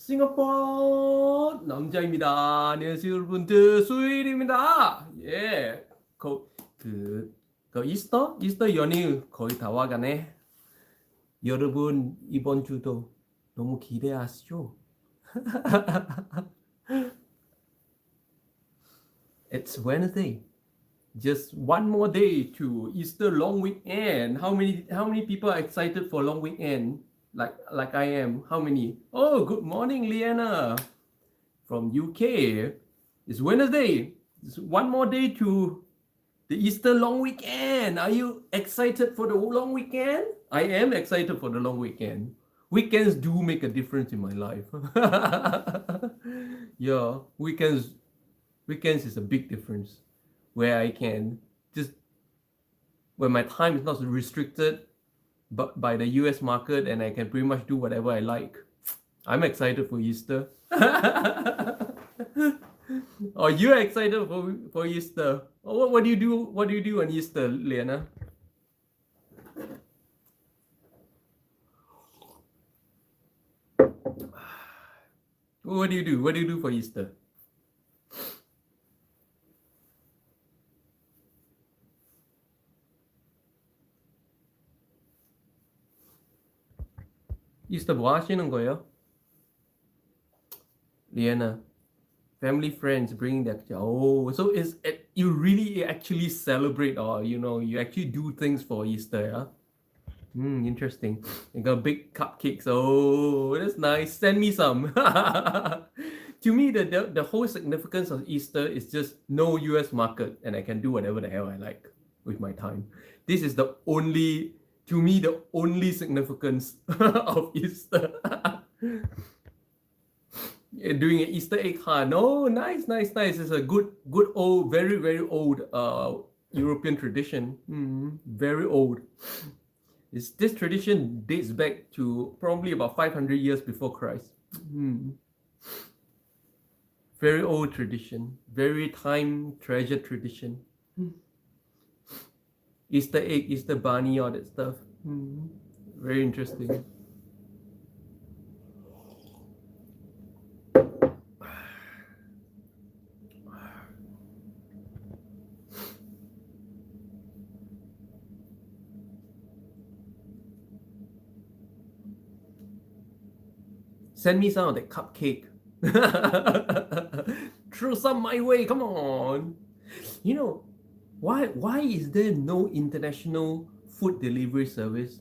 싱가포르 남자입니다. 안녕하세요 여러분들, 수요일입니다. 예, 그 이스터 연휴 거의 다 와가네. 여러분 이번 주도 너무 기대하시죠? It's Wednesday. Just one more day to Easter long weekend. How many people are excited for long weekend? Like I am. How many? Oh, good morning, Liana from UK. It's Wednesday. It's one more day to the Easter long weekend. Are you excited for the long weekend? I am excited for the long weekend. Weekends do make a difference in my life. Yeah, weekends is a big difference where I can just, where my time is not restricted but by the US market and I can pretty much do whatever I like. I'm excited for Easter. Are you excited for Easter? What do you do? What do you do on Easter, Liana? What do you do? What do you do for Easter? Easter 뭐 하시는 거예요? Liana, family friends bringing their, oh, so is it, you really actually celebrate, or you actually do things for Easter, yeah? Interesting. You got big cupcakes. Oh, that's nice. Send me some. To me, the whole significance of Easter is just no US market, and I can do whatever the hell I like with my time. This is the only, to me, the only significance of Easter. Doing an Easter egg hunt. Oh, nice. It's a good old, very, very old European tradition. Very old. This tradition dates back to probably about 500 years before Christ. Very old tradition, very time-treasured tradition. Easter egg, Easter bunny, all that stuff. Very interesting. Send me some of that cupcake. Throw some my way, come on. Why is there no international food delivery service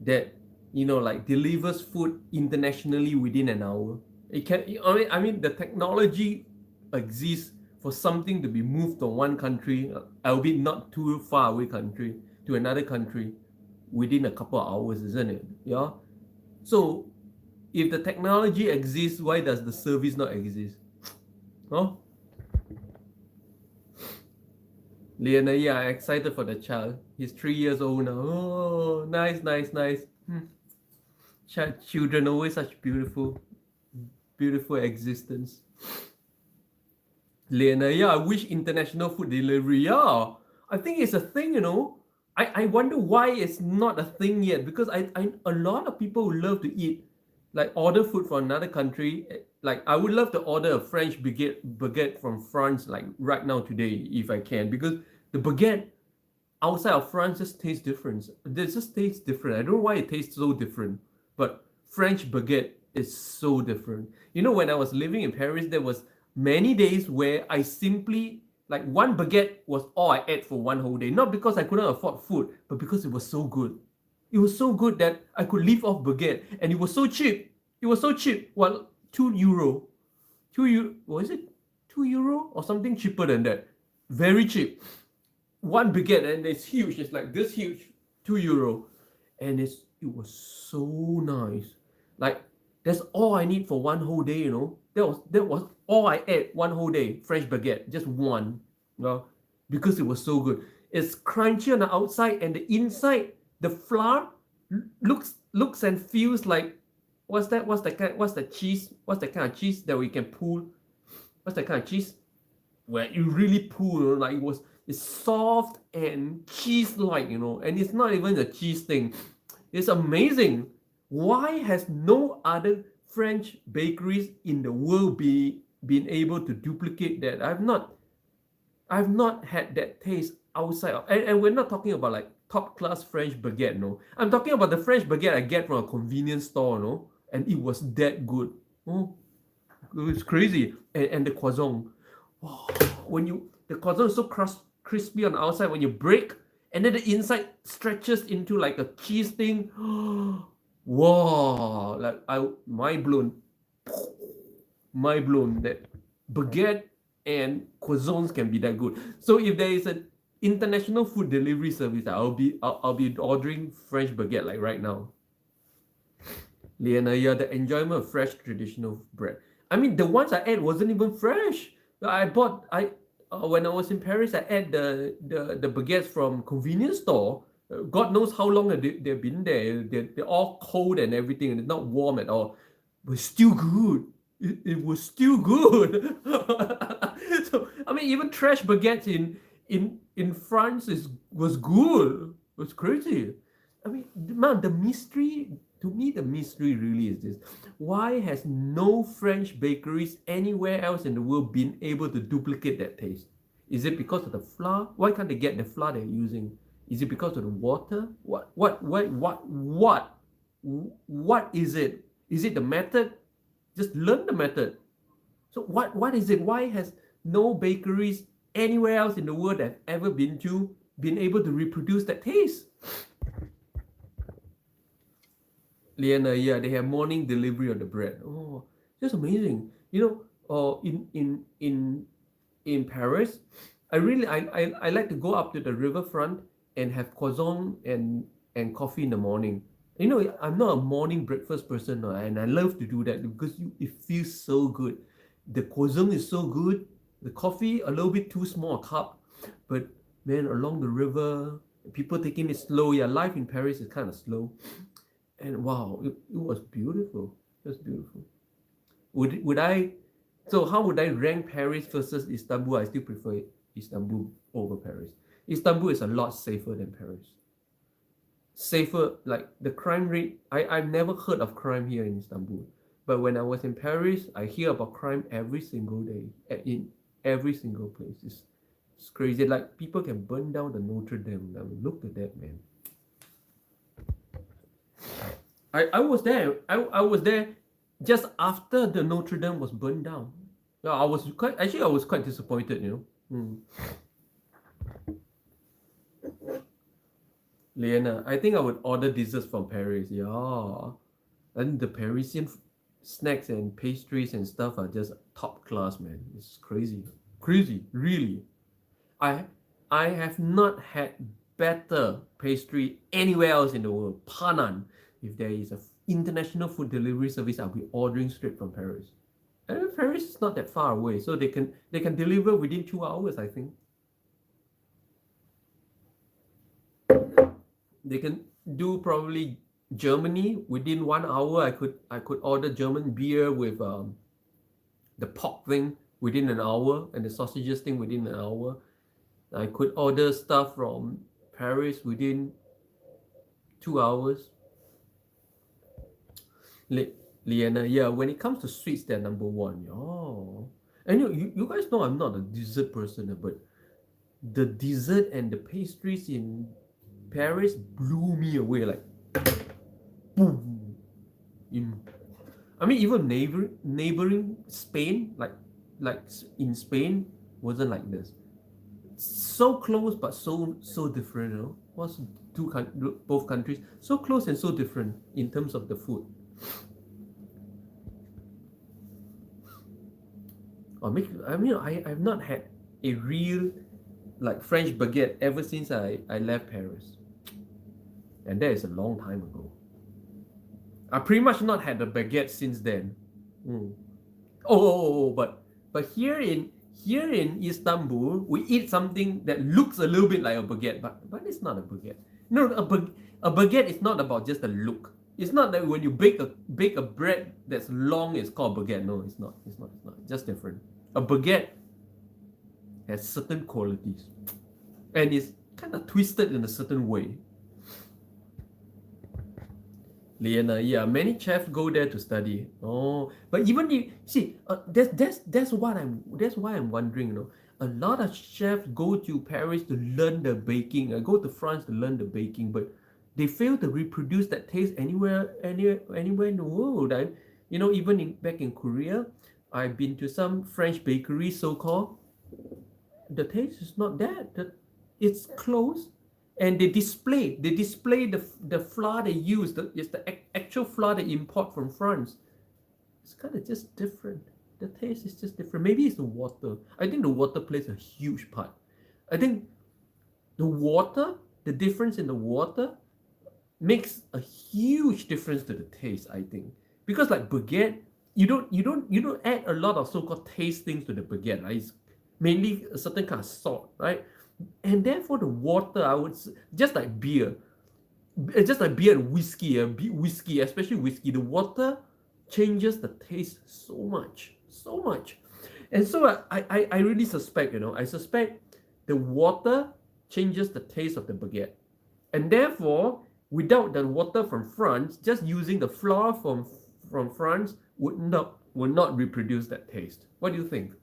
that like delivers food internationally within an hour? It can, I mean the technology exists for something to be moved from one country, albeit not too far away country, to another country within a couple of hours, isn't it? Yeah. So if the technology exists, why does the service not exist? Huh? Leona, yeah, I'm excited for the child. He's 3 years old now. Oh, nice. Children always such beautiful existence. Leona, yeah, I wish international food delivery. Yeah, I think it's a thing, I wonder why it's not a thing yet, because I a lot of people would love to eat, like order food from another country. Like I would love to order a French baguette from France, like right now today, if I can, because the baguette outside of France just tastes different. It just tastes different. I don't know why it tastes so different, but French baguette is so different. When I was living in Paris, there was many days where I simply, like, one baguette was all I ate for one whole day, not because I couldn't afford food, but because it was so good. It was so good that I could live off baguette, and it was so cheap. Well, €2. Was it €2 or something cheaper than that? Very cheap. One baguette, and it's huge. It's like this huge, €2, and it was so nice. Like, that's all I need for one whole day. That was all I ate one whole day. French baguette, just one. Because it was so good. It's crunchy on the outside, and the inside, the flour looks and feels like, what's that cheese? What's that kind of cheese that we can pull? What's that kind of cheese where you really pull? Like it's soft and cheese-like, and it's not even a cheese thing. It's amazing. Why has no other French bakeries in the world been able to duplicate that. I've not had that taste outside of, and we're not talking about like top class French baguette, no. I'm talking about the French baguette I get from a convenience store, no, and it was that good. Oh, it was crazy. And the croissant, oh, the croissant is so crispy on the outside when you break, and then the inside stretches into like a cheese thing. Wow, like I mind blown, that baguette and croissants can be that good. So if there is an international food delivery service, I'll be ordering French baguette like right now. Liana, yeah, the enjoyment of fresh traditional bread. I mean, the ones I ate wasn't even fresh. When I was in Paris, I ate the baguettes from convenience store. God knows how long they've been there. They're all cold and everything, and it's not warm at all. But still good. It was still good. So I mean, even trash baguettes in France was good. It was crazy. I mean, man, the mystery to me, the mystery really is this: why has no French bakeries anywhere else in the world been able to duplicate that taste? Is it because of the flour? Why can't they get the flour they're using? Is it because of the water? What is it? Is it the method? Just learn the method. So what is it? Why has no bakeries anywhere else in the world that I've ever been to been able to reproduce that taste? Liana, yeah, they have morning delivery of the bread. Oh, just amazing. You know, in Paris, I like to go up to the riverfront and have croissant and coffee in the morning. You know, I'm not a morning breakfast person, and I love to do that because it feels so good. The croissant is so good. The coffee a little bit too small a cup, but man, along the river, people taking it slow. Yeah, life in Paris is kind of slow, and wow, it was beautiful. It was beautiful. Would I? So how would I rank Paris versus Istanbul? I still prefer Istanbul over Paris. Istanbul is a lot safer than Paris. Safer, like the crime rate. I've never heard of crime here in Istanbul, but when I was in Paris, I hear about crime every single day in every single place. It's crazy. Like people can burn down the Notre Dame. I mean, look at that, man. I was there. I was there just after the Notre Dame was burned down. Yeah, I was quite disappointed, you know. Liana, I think I would order desserts from Paris. Yeah, and the Parisian snacks and pastries and stuff are just top class, man. It's crazy, really. I have not had better pastry anywhere else in the world. Panan. If there is a international food delivery service, I'll be ordering straight from Paris. And Paris is not that far away, so they can deliver within 2 hours, I think. They can do probably Germany within 1 hour. I could order German beer with the pork thing within an hour and the sausages thing within an hour. I could order stuff from Paris within 2 hours. Liana, yeah, when it comes to sweets, they're number one. Oh, and you guys know I'm not a dessert person, but the dessert and the pastries in Paris blew me away, like boom. I mean, even neighboring Spain, like in Spain, wasn't like this. So close but so different. You know, what's both countries so close and so different in terms of the food. I've not had a real like French baguette ever since I left Paris, and that is a long time ago. I pretty much not had a baguette since then. But here in Istanbul, we eat something that looks a little bit like a baguette, but it's not a baguette. No, a baguette is not about just the look. It's not that when you bake a bread that's long, it's called baguette. No, it's not. It's just different. A baguette has certain qualities, and it's kind of twisted in a certain way. Liana, yeah, many chefs go there to study. Oh, but even you see, that's why I'm wondering. A lot of chefs go to Paris to learn the baking. Go to France to learn the baking, but they fail to reproduce that taste anywhere in the world. Even back in Korea, I've been to some French bakeries, so called. The taste is not that. It's close, and they display the flour they use. It's the actual flour they import from France. It's kind of just different. The taste is just different. Maybe it's the water. I think the water plays a huge part. I think the water, the difference in the water, makes a huge difference to the taste. I think because like baguette, you don't add a lot of so-called taste things to the baguette, right? It's mainly a certain kind of salt, right? And therefore the water, just like beer, just like beer and whiskey, whiskey, especially whiskey, the water changes the taste so much, so much. And so I really suspect, I suspect the water changes the taste of the baguette. And therefore, without the water from France, just using the flour from France would not reproduce that taste. What do you think?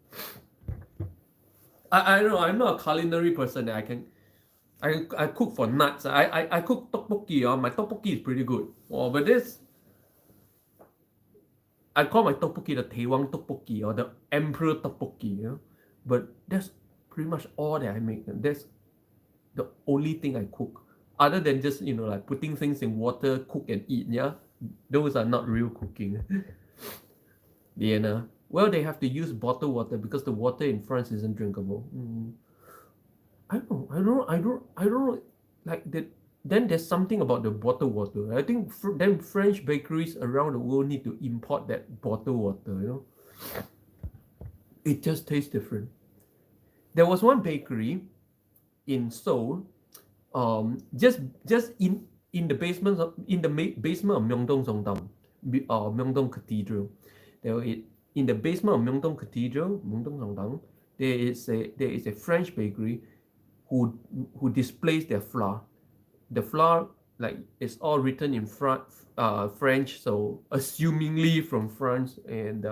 I don't know. I'm not a culinary person. I cook for nuts. I cook tteokbokki. My tteokbokki is pretty good. Oh, but this I call my tteokbokki the Taiwan tteokbokki or the Emperor tteokbokki. But that's pretty much all that I make. That's the only thing I cook. Other than just like putting things in water, cook and eat. Yeah, those are not real cooking. Vienna. Well, they have to use bottled water because the water in France isn't drinkable. I don't know. Like that. Then there's something about the bottled water. I think then French bakeries around the world need to import that bottled water. It just tastes different. There was one bakery in Seoul, just in the basement basement of Myeongdong Songdang, Myeongdong Cathedral. In the basement of Myeongdong Cathedral, Myeongdong Songdang, there is a French bakery who displays their flour. The flour, like, it's all written in French, so assumingly from France, and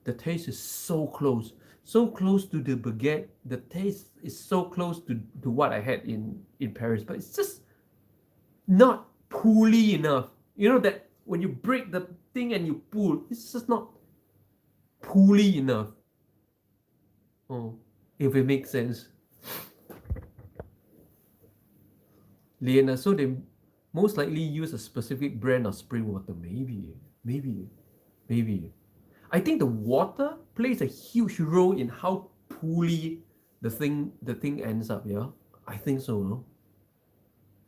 the taste is so close to the baguette. The taste is so close to what I had in Paris, but it's just not pulley enough. You know that when you break the thing and you pull, it's just not pulley enough. Oh, if it makes sense. Liana, so they most likely use a specific brand of spring water. Maybe. I think the water plays a huge role in how poorly the thing ends up. Yeah, I think so. No?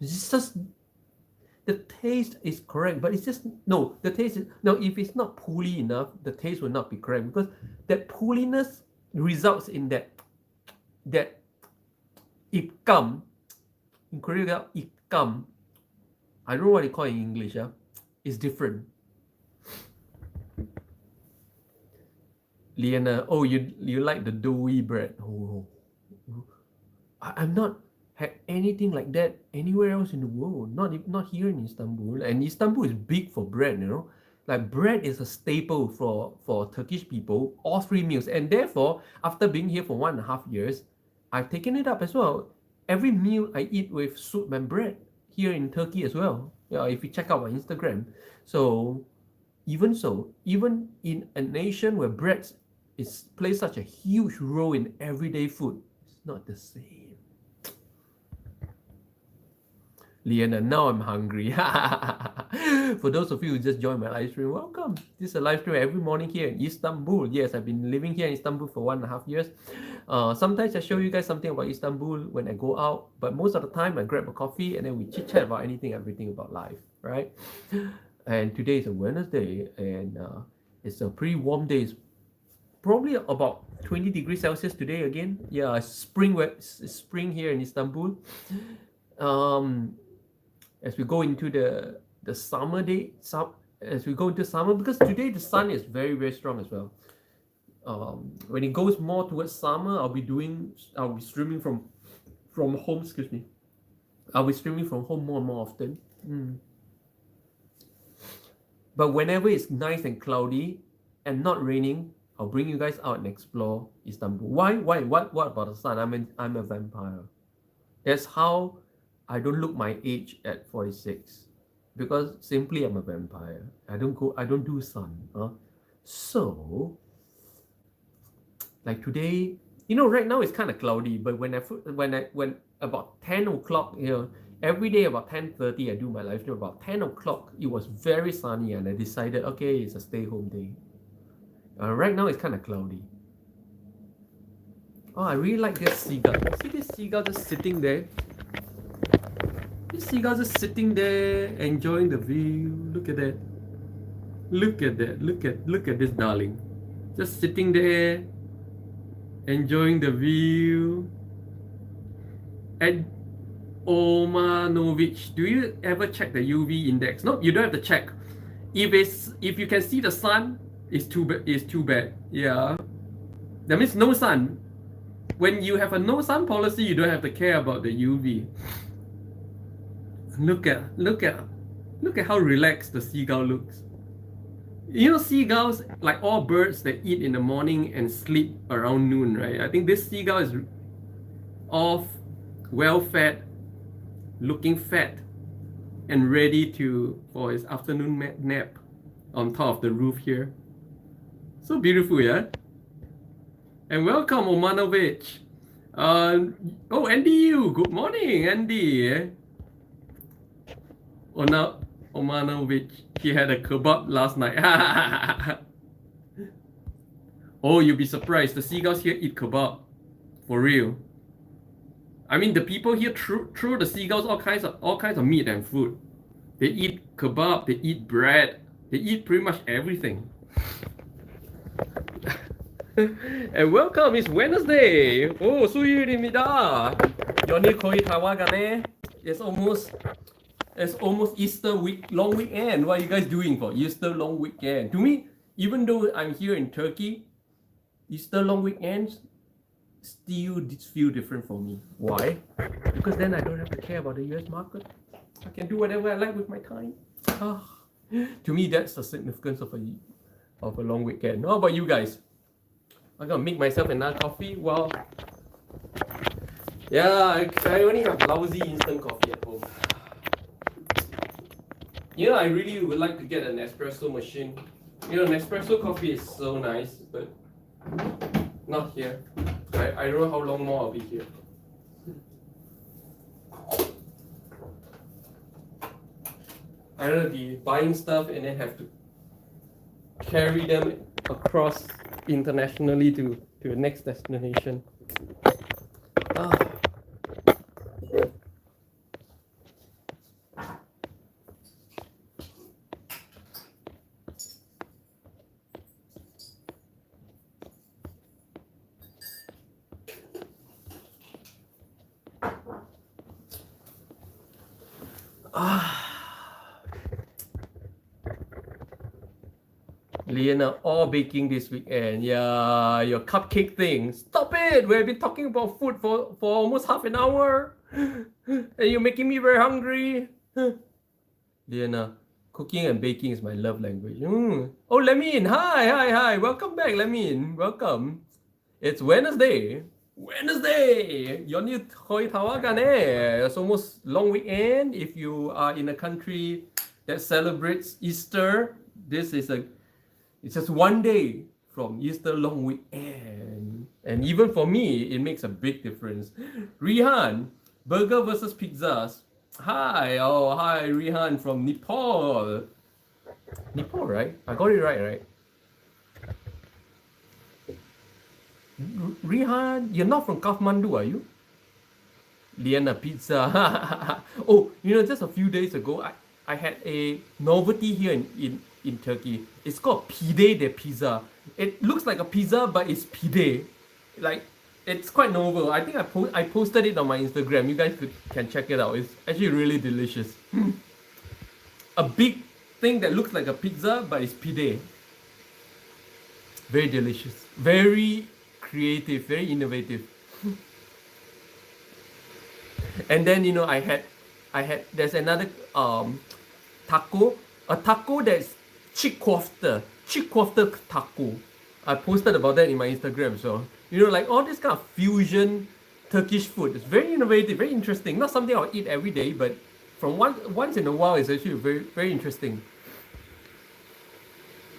It's just the taste is correct, but it's just no. The taste is no. If it's not poorly enough, the taste will not be correct because that pooliness results in that ikam. In Korea, ikam. I don't know what they call it in English. Yeah, it's different. Liana, oh, you like the doughy bread? Oh, I've not had anything like that anywhere else in the world. Not here in Istanbul. And Istanbul is big for bread. Like bread is a staple for Turkish people. All three meals, and therefore, after being here for 1.5 years, I've taken it up as well. Every meal I eat with soup and bread here in Turkey as well. Yeah, if you check out my Instagram. So even in a nation where bread plays such a huge role in everyday food, it's not the same. Liana, now I'm hungry. For those of you who just joined my live stream, welcome. This is a live stream every morning here in Istanbul. Yes, I've been living here in Istanbul for 1.5 years. Sometimes I show you guys something about Istanbul when I go out, but most of the time I grab a coffee and then we chit chat about everything about life, right? And today is a Wednesday, and it's a pretty warm day. It's probably about 20 degrees Celsius today again. Yeah, spring here in Istanbul. As we go into the summer day, as we go into summer, because today the sun is very, very strong as well. When it goes more towards summer, I'll be streaming from home. Excuse me. I'll be streaming from home more and more often. But whenever it's nice and cloudy and not raining, I'll bring you guys out and explore Istanbul. Why? Why? What about the sun? I'm a vampire. That's how I don't look my age at 46. Because simply I'm a vampire. I don't do sun. So like today, right now it's kind of cloudy, but when about 10 o'clock, every day about 10:30 I do my live stream. About 10 o'clock, it was very sunny, and I decided, okay, it's a stay-home day. Right now it's kind of cloudy. Oh, I really like this seagull. See this seagull just sitting there? This seagull just sitting there, enjoying the view. Look at that. Look at that. Look at this darling. Just sitting there, enjoying the view. At Omanovich, do you ever check the UV index? No, you don't have to check. If you can see the sun, it's too bad. Yeah, that means no sun. When you have a no sun policy, you don't have to care about the UV. Look at how relaxed the seagull looks. Seagulls, like all birds, that eat in the morning and sleep around noon, right? I think this seagull is off, well-fed, looking fat, and ready for his afternoon nap on top of the roof here. So beautiful, yeah? And welcome, Omanovich. Andy, you. Good morning, Andy. Omanovich, he had a kebab last night. Oh, you'll be surprised. The seagulls here eat kebab. For real. I mean, the people here throw the seagulls all kinds of meat and food. They eat kebab, they eat bread, they eat pretty much everything. And welcome, it's Wednesday. Oh, 수요일입니다. 연휴 거의 다 와가네. It's almost Easter long weekend. What are you guys doing for Easter long weekend? To me, even though I'm here in Turkey, Easter long weekends still feel different for me. Why? Because then I don't have to care about the US market. I can do whatever I like with my time. To me, that's the significance of a long weekend. How about you guys? I'm gonna make myself another coffee. Well, yeah, I only have lousy instant coffee at home. I really would like to get an espresso machine. An espresso coffee is so nice, but not here. I don't know how long more I'll be here. I don't know, be buying stuff and then have to carry them across internationally to the next destination. Liana, all baking this weekend. Yeah, your cupcake thing. Stop it! We've been talking about food for almost half an hour. And you're making me very hungry. Liana, cooking and baking is my love language. Oh, Lemin, hi. Welcome back, Lemin. Welcome. It's Wednesday. 연휴 거의 다 와가네. It's almost long weekend. If you are in a country that celebrates Easter, it's just one day from Easter long weekend. And even for me, it makes a big difference. Rihan, burger versus pizzas. Hi, Rihan from Nepal. Nepal, right? I got it right? Rihan, you're not from Kathmandu, are you? Liana pizza. Oh, just a few days ago, I had a novelty here in Turkey. It's called pide de pizza. It looks like a pizza, but it's pide. Like, it's quite novel. I think I posted it on my Instagram. You guys can check it out. It's actually really delicious. A big thing that looks like a pizza, but it's pide. Very delicious. Very creative. Very innovative. And then I had there's another taco. A taco that's chick taco. I posted about that in my Instagram. So like all this kind of fusion Turkish food. It's very innovative, very interesting. Not something I'll eat every day, but from once in a while, it's actually very very interesting.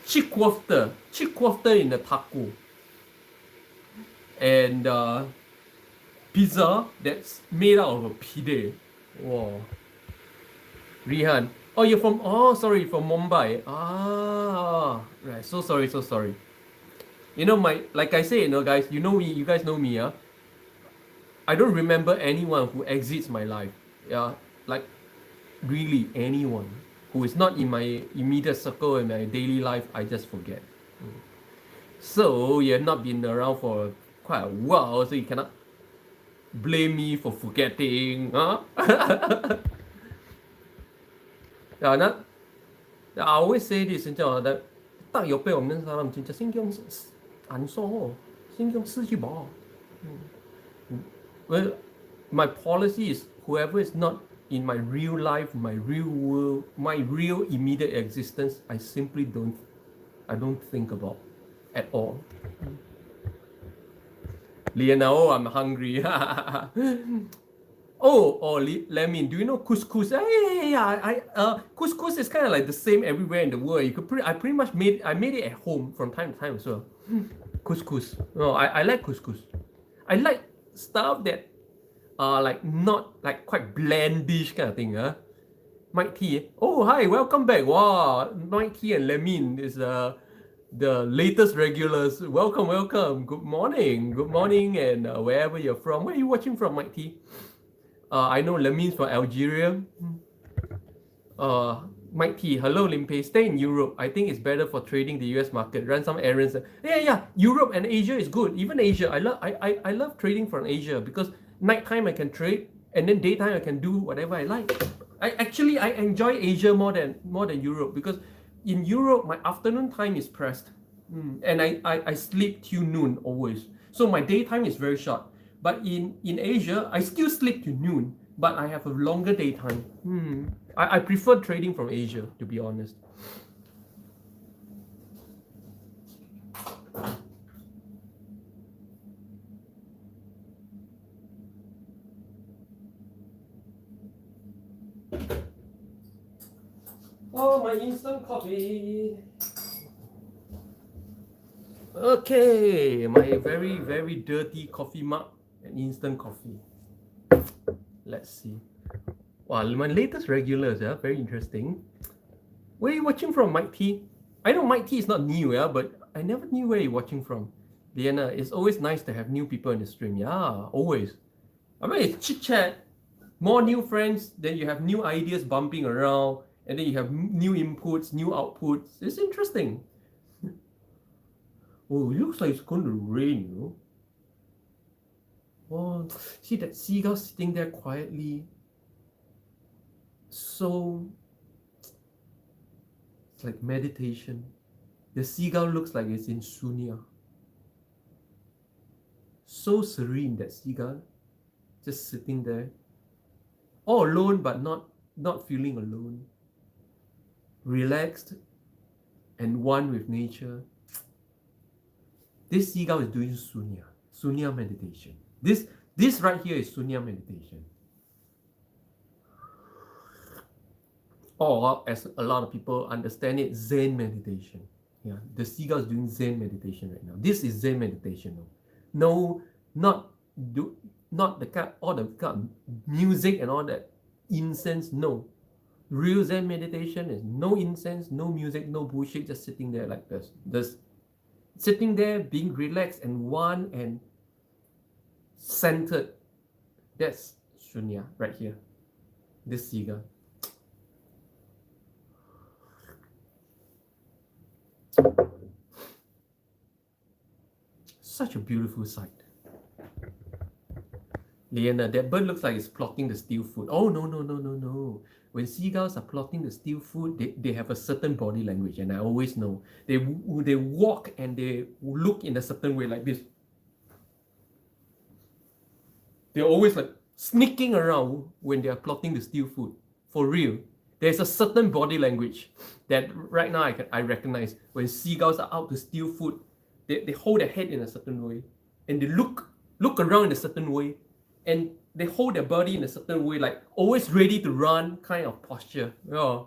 Chick in the taco, and pizza that's made out of a pide. Wow. Rihan. Oh, you're from, sorry, from Mumbai. Right. So sorry, so sorry. Like I say, guys, me, you guys know me, yeah. I don't remember anyone who exits my life. Yeah. Like, really, anyone who is not in my immediate circle in my daily life, I just forget. So, you have not been around for quite a while, so you cannot blame me for forgetting, huh? Yeah, I always say this, that 大有被我们사람 진짜 신경 안 써. 신경 쓰지 마. Well, my policy is whoever is not in my real life, my real world, my real immediate existence, I simply don't think about at all. Leonardo, I'm hungry. Lemon, do you know couscous? Yeah. Couscous is kind of like the same everywhere in the world. I pretty much made it at home from time to time as well. Couscous. No, I like couscous. I like stuff that are like not like quite blandish kind of thing. Mike T. Oh, hi, welcome back. Wow, Mike T and Lemon is the latest regulars. Welcome. Good morning, and wherever you're from. Where are you watching from, Mike T? I know Lemin's from Algeria. Mike T, hello Limpeh. Stay in Europe. I think it's better for trading the US market. Run some errands. Yeah. Europe and Asia is good. Even Asia, I love trading from Asia because nighttime I can trade, and then daytime I can do whatever I like. I enjoy Asia more than Europe because in Europe my afternoon time is pressed, and I sleep till noon always. So my daytime is very short. But in Asia, I still sleep to noon, but I have a longer daytime. I prefer trading from Asia, to be honest. Oh, my instant coffee. Okay, my very, very dirty coffee mug and instant coffee. Let's see. Wow, my latest regulars, very interesting. Where are you watching from, Mike T? I know Mike T is not new, but I never knew where you're watching from. Diana, it's always nice to have new people in the stream. Yeah, always. I mean, it's chit chat, more new friends, then you have new ideas bumping around, and then you have new inputs, new outputs. It's interesting. Oh, it looks like it's going to rain, Oh, see that seagull sitting there quietly. So, it's like meditation. The seagull looks like it's in Sunya. So serene, that seagull. Just sitting there. All alone, but not feeling alone. Relaxed and one with nature. This seagull is doing Sunya meditation. This right here is Sunya meditation. Or as a lot of people understand it, Zen meditation. Yeah, the seagull is doing Zen meditation right now. This is Zen meditation. No, not the kind, all the kind of music and all that incense. No, real Zen meditation is no incense, no music, no bullshit. Just sitting there like this. Sitting there, being relaxed and one and centered. That's Shunya right here. This seagull. Such a beautiful sight. Liana, that bird looks like it's plotting to steal food. Oh, no. When seagulls are plotting to steal food, they have a certain body language, and I always know. They walk and they look in a certain way like this. They're always like sneaking around when they are plotting to steal food. For real. There's a certain body language that right now I recognize when seagulls are out to steal food. They hold their head in a certain way, and they look around in a certain way, and they hold their body in a certain way, like always ready to run kind of posture. Yeah.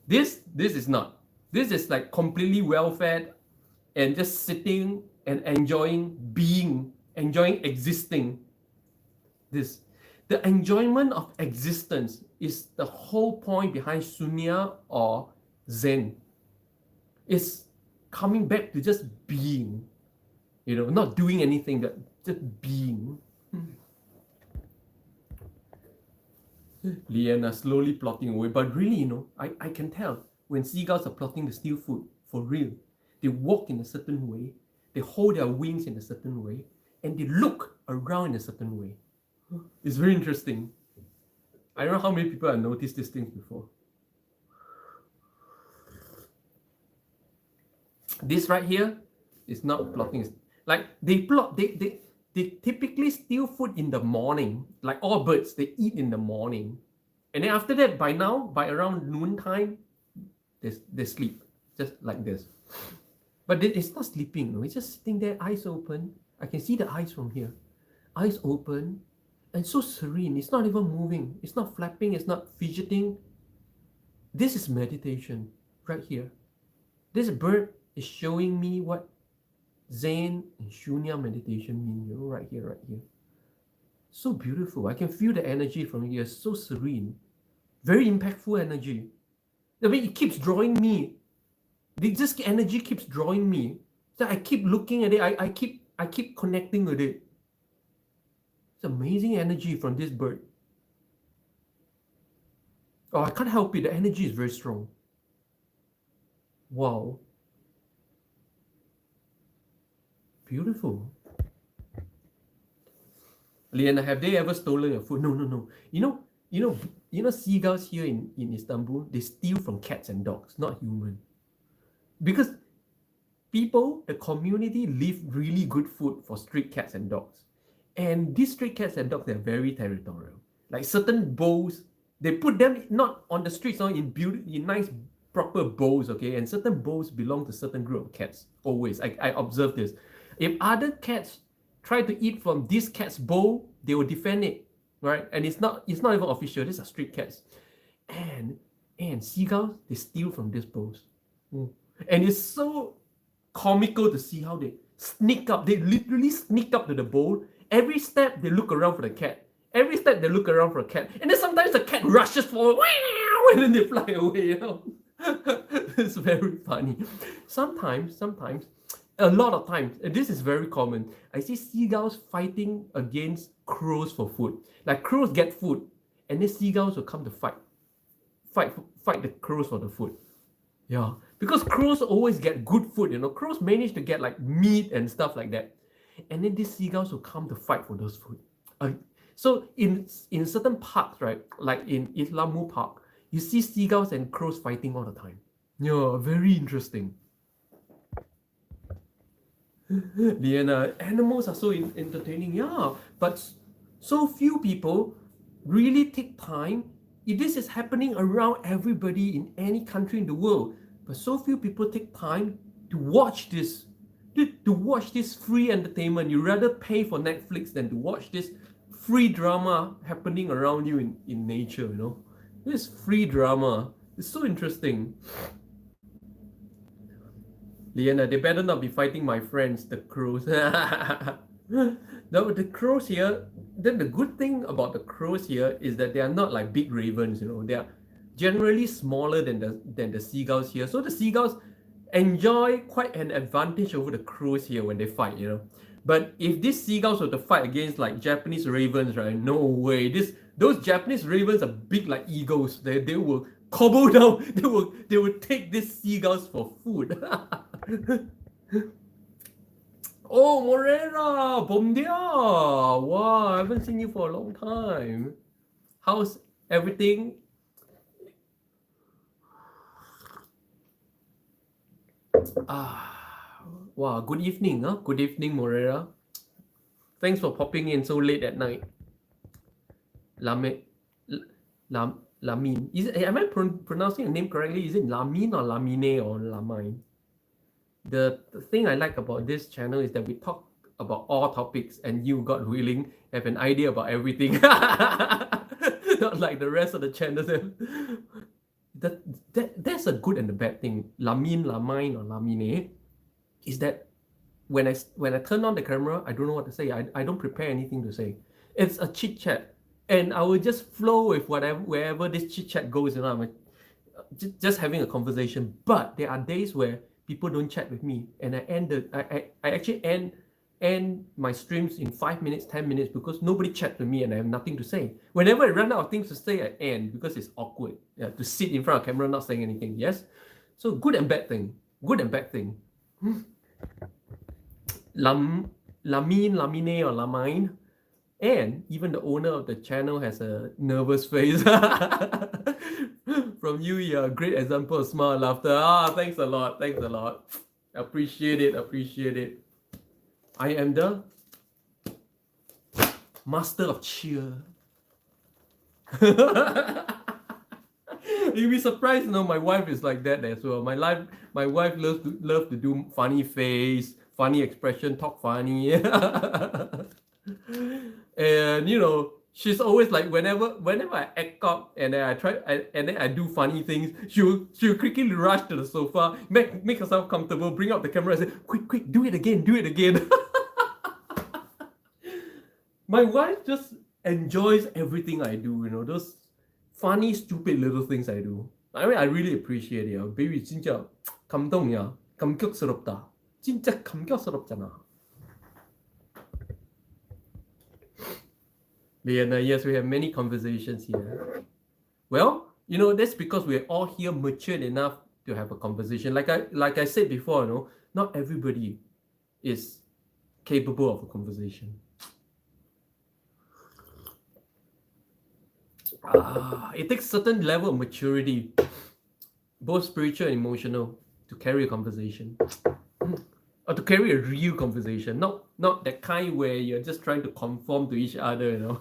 This is not. This is like completely well fed and just sitting and enjoying being, enjoying existing. The enjoyment of existence is the whole point behind Sunya or Zen. It's coming back to just being, not doing anything, but just being. Liana slowly plotting away, but really, I can tell when seagulls are plotting to steal food, for real. They walk in a certain way, they hold their wings in a certain way, and they look around in a certain way. It's very interesting. I don't know how many people have noticed these things before. This right here is not plotting. Like they typically steal food in the morning. Like all birds, they eat in the morning. And then after that, by around noontime, they sleep. Just like this. But it's not sleeping, it's just sitting there, eyes open. I can see the eyes from here. Eyes open. And so serene. It's not even moving. It's not flapping. It's not fidgeting. This is meditation right here. This bird is showing me what Zen and Shunya meditation mean. Right here. So beautiful. I can feel the energy from here. So serene. Very impactful energy. I mean, it keeps drawing me. This energy keeps drawing me. So I keep looking at it. I keep connecting with it. It's amazing energy from this bird. Oh, I can't help it. The energy is very strong. Wow. Beautiful. Liana, have they ever stolen your food? No. You know seagulls here in Istanbul, they steal from cats and dogs, not human. Because people, the community, leave really good food for stray cats and dogs. And these stray cats and dogs, they're very territorial. Like certain bowls, they put them not on the streets, in nice, proper bowls, okay? And certain bowls belong to certain group of cats, always. I observe this. If other cats try to eat from this cat's bowl, they will defend it, right? And it's not even official. These are street cats. And seagulls, they steal from these bowls. And it's so comical to see how they sneak up. They literally sneak up to the bowl. Every step, they look around for the cat. Every step, they look around for a cat. And then sometimes the cat rushes forward, and then they fly away, It's very funny. Sometimes, a lot of times, and this is very common, I see seagulls fighting against crows for food. Like crows get food, and then seagulls will come to fight the crows for the food. Yeah, because crows always get good food, Crows manage to get like meat and stuff like that. And then these seagulls will come to fight for those food. So in certain parks, right, like in Istanbul Park, you see seagulls and crows fighting all the time. Yeah, very interesting. Liana, animals are so entertaining, yeah, but so few people really take time. This is happening around everybody in any country in the world, but so few people take time to watch this. To watch this free entertainment. You rather pay for Netflix than to watch this free drama happening around you in nature, This free drama. It's so interesting. Liana, they better not be fighting my friends, the crows. No, the crows here, then the good thing about the crows here is that they are not like big ravens, They are generally smaller than the seagulls here. So the seagulls enjoy quite an advantage over the crows here when they fight, But if these seagulls were to fight against like Japanese ravens, right? No way. Those Japanese ravens are big like eagles. They will cobble down. They will take these seagulls for food. Oh, Morera, bom dia. Wow, I haven't seen you for a long time. How's everything? Wow, good evening, Good evening, Morera. Thanks for popping in so late at night. Lamin. Am I pronouncing the name correctly? Is it Lamin or Lamine or Lamine? The thing I like about this channel is that we talk about all topics and you, God willing, have an idea about everything. Not like the rest of the channels. That's a good and a bad thing. Lamin, Lamine, or Lamine is that when I turn on the camera, I don't know what to say. I don't prepare anything to say. It's a chit chat, and I will just flow with whatever wherever this chit chat goes. I'm like, just having a conversation. But there are days where people don't chat with me, and I actually end my streams in 5 minutes, 10 minutes because nobody chats with me and I have nothing to say. Whenever I run out of things to say, I end because it's awkward to sit in front of camera not saying anything. Yes, so good and bad thing. Good and bad thing. Lamine, Lamine, or Lamine, and even the owner of the channel has a nervous face. From you, you're a great example of smile and laughter. Thanks a lot. Thanks a lot. Appreciate it. Appreciate it. I am the master of cheer. You'll be surprised, my wife is like that as well. My wife loves to do funny face, funny expression, talk funny. And she's always like, whenever I act up and then and then I do funny things, she'll quickly rush to the sofa, make herself comfortable, bring up the camera and say, quick, do it again. My wife just enjoys everything I do, those funny, stupid little things I do. I mean, I really appreciate it. Baby, 진짜 감동이야. 감격스럽다. 진짜 감격스럽잖아. Liana, yes, we have many conversations here. Well, that's because we're all here matured enough to have a conversation. Like I said before, not everybody is capable of a conversation. It takes certain level of maturity, both spiritual and emotional, to carry a conversation. Or to carry a real conversation, not that kind where you're just trying to conform to each other,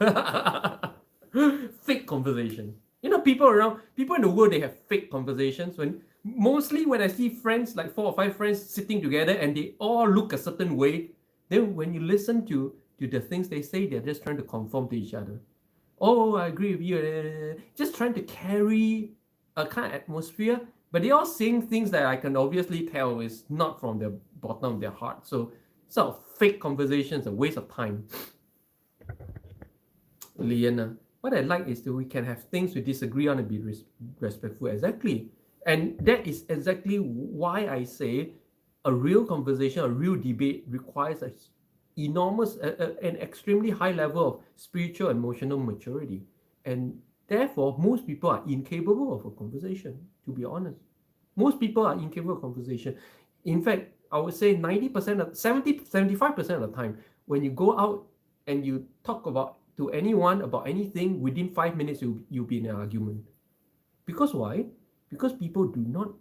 Fake conversation. People in the world, they have fake conversations. Mostly when I see friends, like 4 or 5 friends sitting together and they all look a certain way, then when you listen to the things they say, they're just trying to conform to each other. Oh, I agree with you. Just trying to carry a kind of atmosphere, but they're all saying things that I can obviously tell is not from the bottom of their heart. So sort of fake conversations, a waste of time. Liana, what I like is that we can have things we disagree on and be respectful. Exactly. And that is exactly why I say a real conversation, a real debate requires an extremely high level of spiritual and emotional maturity. And therefore, most people are incapable of a conversation, to be honest. Most people are incapable of conversation. In fact, I would say 75% of the time, when you go out and you talk to anyone about anything, within 5 minutes, you'll be in an argument. Because why? Because people do not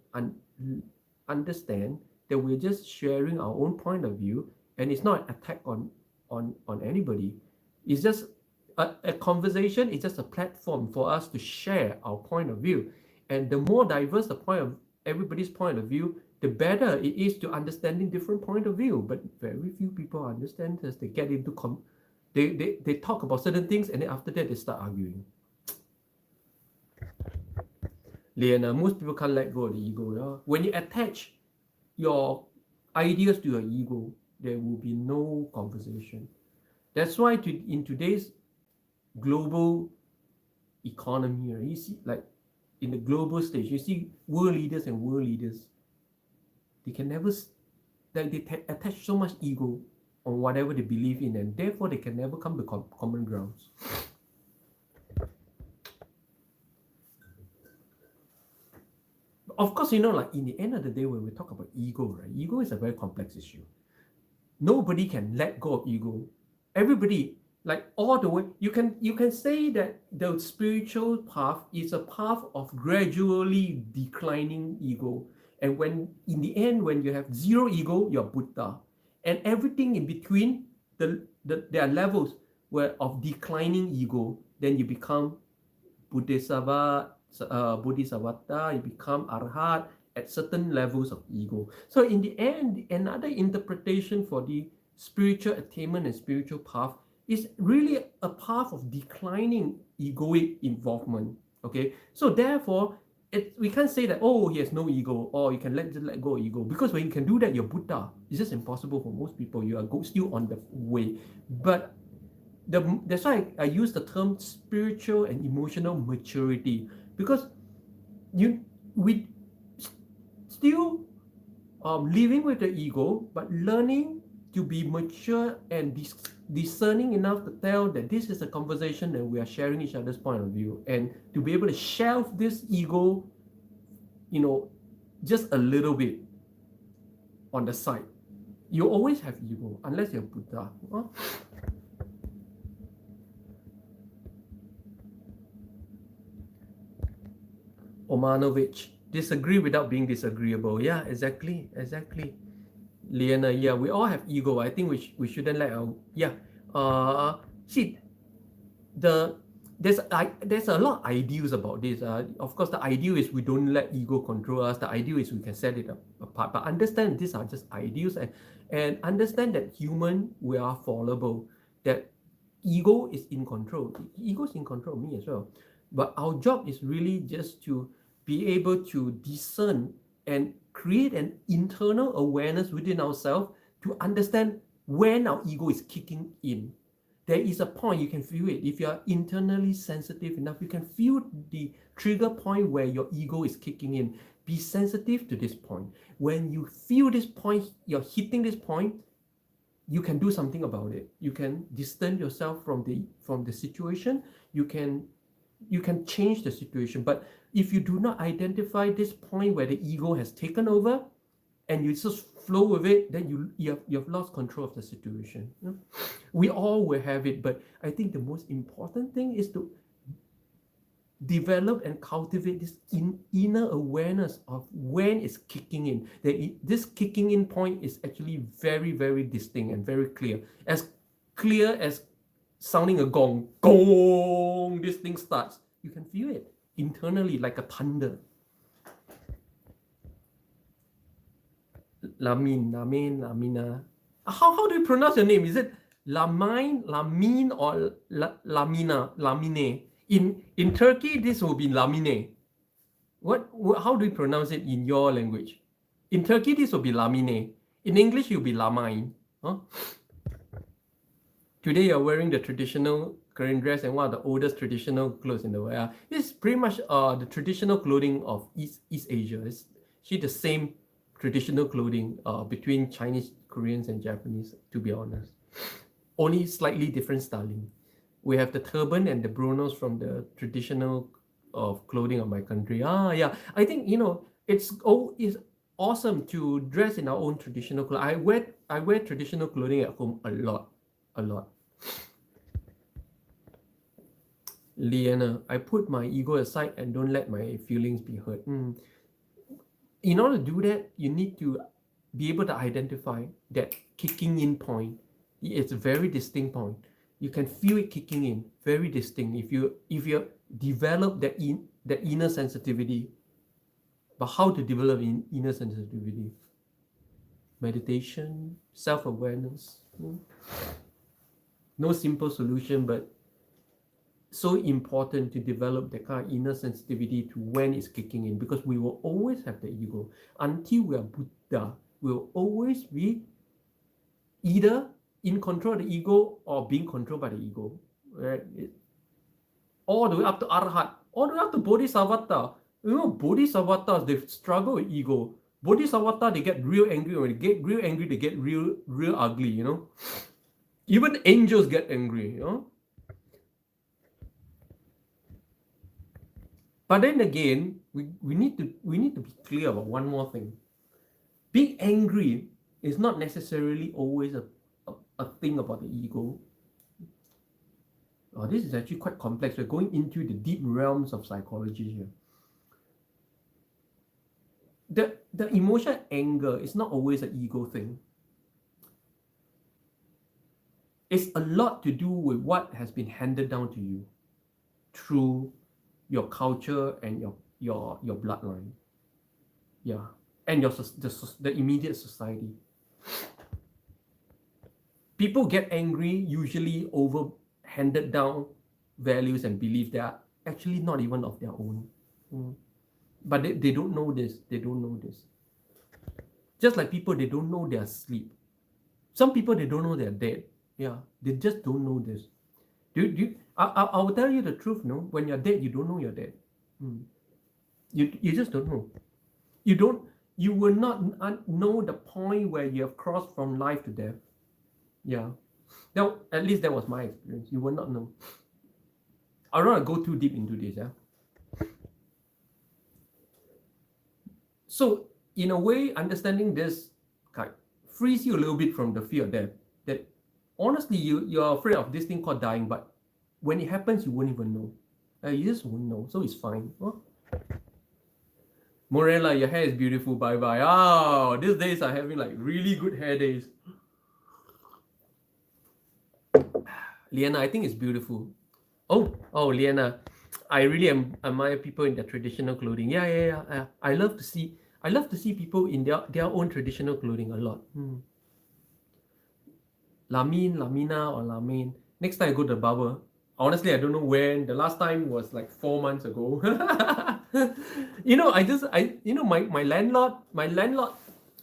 understand that we're just sharing our own point of view, and it's not an attack on anybody. It's just a conversation. It's just a platform for us to share our point of view. And the more diverse everybody's point of view, the better it is to understanding different point of view. But very few people understand as they get into they talk about certain things, and then after that they start arguing. Liana, most people can't let go of the ego. Yeah? When you attach your ideas to your ego, there will be no conversation. That's why in today's global economy, you see, like in the global stage, you see world leaders. They can never, they attach so much ego on whatever they believe in, and therefore they can never come to common grounds. Of course, like in the end of the day, when we talk about ego, right? Ego is a very complex issue. Nobody can let go of ego. Everybody, like all the way, you can say that the spiritual path is a path of gradually declining ego. And when in the end, when you have zero ego, you're Buddha. And everything in between, there are levels of declining ego, then you become bodhisattva, you become arhat at certain levels of ego. So in the end, another interpretation for the spiritual attainment and spiritual path is really a path of declining egoic involvement. Okay, so therefore, we can't say that, oh, he has no ego, or you can just let go of ego, because when you can do that, you're Buddha. It's just impossible for most people. You are still on the way. But that's why I use the term spiritual and emotional maturity, because we still living with the ego, but learning to be mature and discerning enough to tell that this is a conversation that we are sharing each other's point of view, and to be able to shelve this ego, just a little bit on the side. You always have ego unless you're Buddha. Omanovich, disagree without being disagreeable. Yeah, exactly. Liana, yeah, we all have ego. I think we shouldn't let our see there's a lot of ideals about this. Of course, the ideal is we don't let ego control us. The ideal is we can set it apart. But understand these are just ideals, and understand that we are fallible. That ego is in control. Ego is in control of me as well. But our job is really just to be able to discern and create an internal awareness within ourselves to understand when our ego is kicking in. There is a point, you can feel it. If you are internally sensitive enough, you can feel the trigger point where your ego is kicking in. Be sensitive to this point. When you feel this point, you're hitting this point, you can do something about it. You can distance yourself from the situation. You can change the situation. But if you do not identify this point where the ego has taken over, and you just flow with it, then you have lost control of the situation. We all will have it, but I think the most important thing is to develop and cultivate this inner awareness of when it's kicking in. This kicking in point is actually very, very distinct and very clear. As clear as sounding a gong. Gong! This thing starts. You can feel it internally like a thunder. Lamina. How do you pronounce your name? Is it Lamin, or Lamine? In Turkey, this will be Lamine. How do you pronounce it in your language? In Turkey, this will be Lamine. In English, you'll be Lamine. Huh? Today, you're wearing the traditional Korean dress and one of the oldest traditional clothes in the world. It's pretty much the traditional clothing of East Asia. It's the same traditional clothing between Chinese, Koreans, and Japanese, to be honest. Only slightly different styling. We have the turban and the brunos from the traditional of clothing of my country. Yeah. I think it's awesome to dress in our own traditional clothes. I wear traditional clothing at home a lot. Liana, I put my ego aside and don't let my feelings be hurt. In order to do that, you need to be able to identify that kicking in point. It's a very distinct point. You can feel it kicking in, very distinct. If you develop that inner sensitivity. But how to develop inner sensitivity? Meditation, self-awareness. No simple solution, but so important to develop that kind of inner sensitivity to when it's kicking in, because we will always have the ego. Until we are Buddha, we'll always be either in control of the ego or being controlled by the ego. Right? All the way up to Arhat, all the way up to Bodhisattva. Bodhisattvas, they struggle with ego. Bodhisattva, they get real angry. When they get real angry, they get real ugly, Even angels get angry, But then again, we need to be clear about one more thing. Being angry is not necessarily always a thing about the ego. This is actually quite complex. We're going into the deep realms of psychology here. The emotional anger is not always an ego thing. It's a lot to do with what has been handed down to you through your culture and your bloodline. Yeah, and the immediate society. People get angry usually over handed down values and beliefs that are actually not even of their own. But they don't know this. They don't know this. Just like people, they don't know they're asleep. Some people, they don't know they're dead. Yeah, they just don't know this. I will tell you the truth, no? When you're dead, you don't know you're dead. You just don't know. You will not know the point where you have crossed from life to death. Yeah. Now, at least that was my experience. You will not know. I don't want to go too deep into this, yeah. So, in a way, understanding this kind frees you a little bit from the fear of death. That honestly, you're afraid of this thing called dying, but when it happens, you won't even know. You just won't know, so it's fine. Oh. Morella, your hair is beautiful. Bye bye. Oh, these days are having like really good hair days. Liana, I think it's beautiful. Oh, Liana, I really admire people in their traditional clothing. Yeah. I love to see people in their own traditional clothing a lot. Lamina or Lamin. Next time I go to the barber. Honestly, I don't know when. The last time was like 4 months ago. My landlord,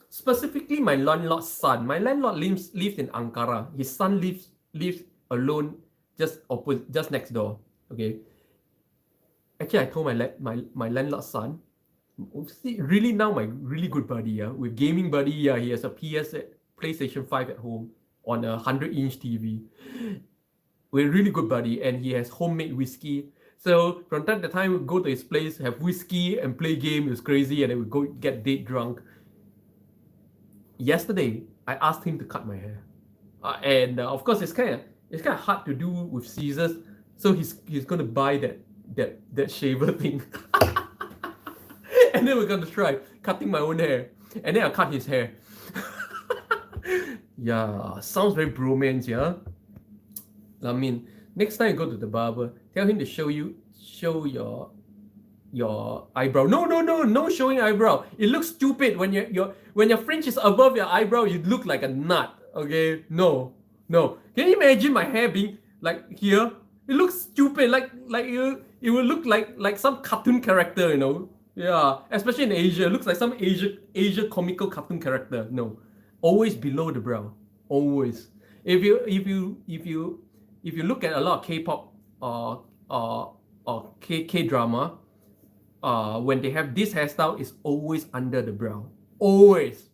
specifically my landlord's son. My landlord lives in Ankara. His son lives alone just next door. Okay. Actually, I told my landlord's son, really now my really good buddy, yeah, with gaming buddy, yeah, he has a PlayStation 5 at home on a 100-inch TV. We're really good buddy, and he has homemade whiskey. So from time to time, we go to his place, have whiskey, and play game. It was crazy, and then we go get date drunk. Yesterday, I asked him to cut my hair, and of course, it's kind of hard to do with scissors. So he's gonna buy that shaver thing, and then we're gonna try cutting my own hair, and then I'll cut his hair. Yeah, sounds very bromance, yeah. I mean, next time you go to the barber, tell him to show your eyebrow. No showing eyebrow. It looks stupid when your fringe is above your eyebrow. You look like a nut. Okay, no. Can you imagine my hair being like here? It looks stupid. It will look like some cartoon character, you know. Yeah, especially in Asia, it looks like some Asia comical cartoon character. No, always below the brow. Always. If you look at a lot of K-pop or K-drama, when they have this hairstyle, it's always under the brow. Always.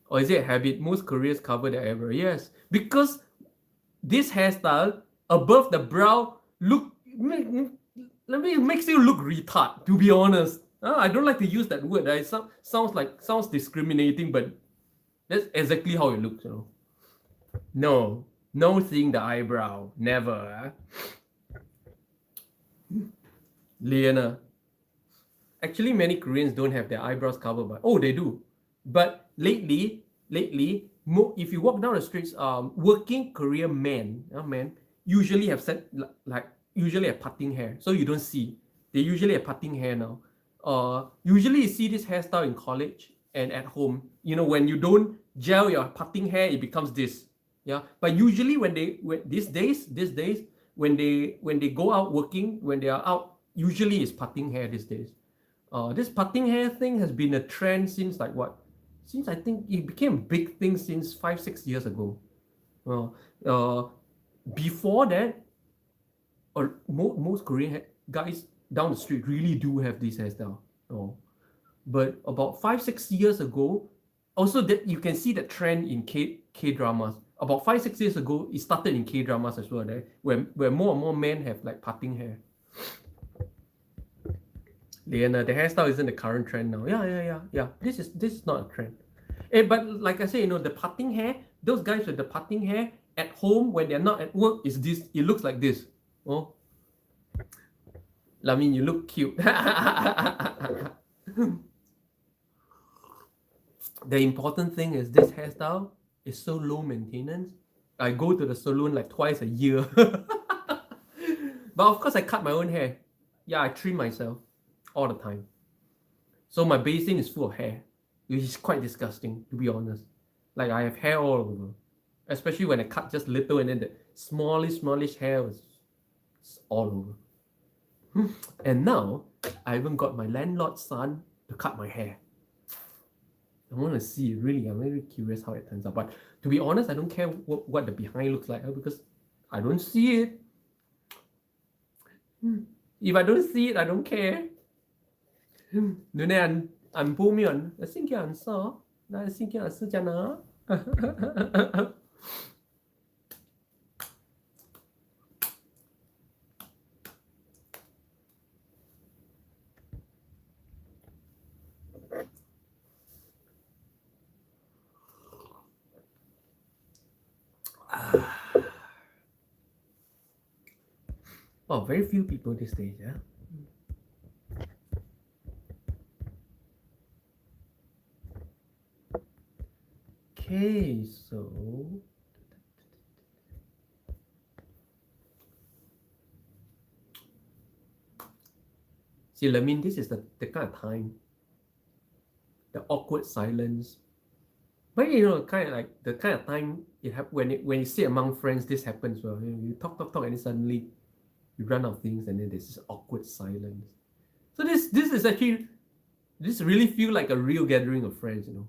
Or is it a habit? Most Koreans cover their eyebrow. Yes, because this hairstyle above the brow makes you look retard. To be honest, I don't like to use that word. It sounds discriminating, but that's exactly how it looks. You know. No seeing the eyebrow. Never. Liana. Actually, many Koreans don't have their eyebrows covered by. Oh, they do. But lately, if you walk down the streets, working Korean men usually have usually have parting hair, so you don't see. They usually have parting hair now. Usually you see this hairstyle in college and at home. You know, when you don't gel your parting hair, it becomes this. Yeah, but usually these days when they go out working, when they are out, usually it's parting hair these days. This parting hair thing has been a trend since since I think it became a big thing since 5-6 years ago. Before that, most Korean guys down the street really do have this hairstyle. But about 5-6 years ago, also that you can see the trend in K dramas. About 5-6 years ago, it started in K dramas as well, right? Where more and more men have like parting hair. Liana, the hairstyle isn't the current trend now. Yeah. This is not a trend. But like I say, the parting hair, those guys with the parting hair at home when they're not at work is this. It looks like this. Oh, Lamin, you look cute. The important thing is this hairstyle is so low maintenance. I go to the salon like twice a year. But of course, I cut my own hair. Yeah, I trim myself all the time. So my basin is full of hair, which is quite disgusting, to be honest. Like I have hair all over, especially when I cut just little, and then the smallish hair was all over. And now I even got my landlord's son to cut my hair. I want to see it, really. I'm really curious how it turns out. But to be honest, I don't care what the behind looks like because I don't see it. If I don't see it, I don't care. Nếu này anh 보면 신경 안 써. 난 신경 안 쓰잖아. Oh, very few people these days, yeah. Okay, so see, I mean, this is the kind of time, the awkward silence. But you know, kind of like the kind of time it happens when you sit among friends. This happens. Well, you talk, and then suddenly you run out of things, and then there's this awkward silence. So this is actually, this really feel like a real gathering of friends, you know,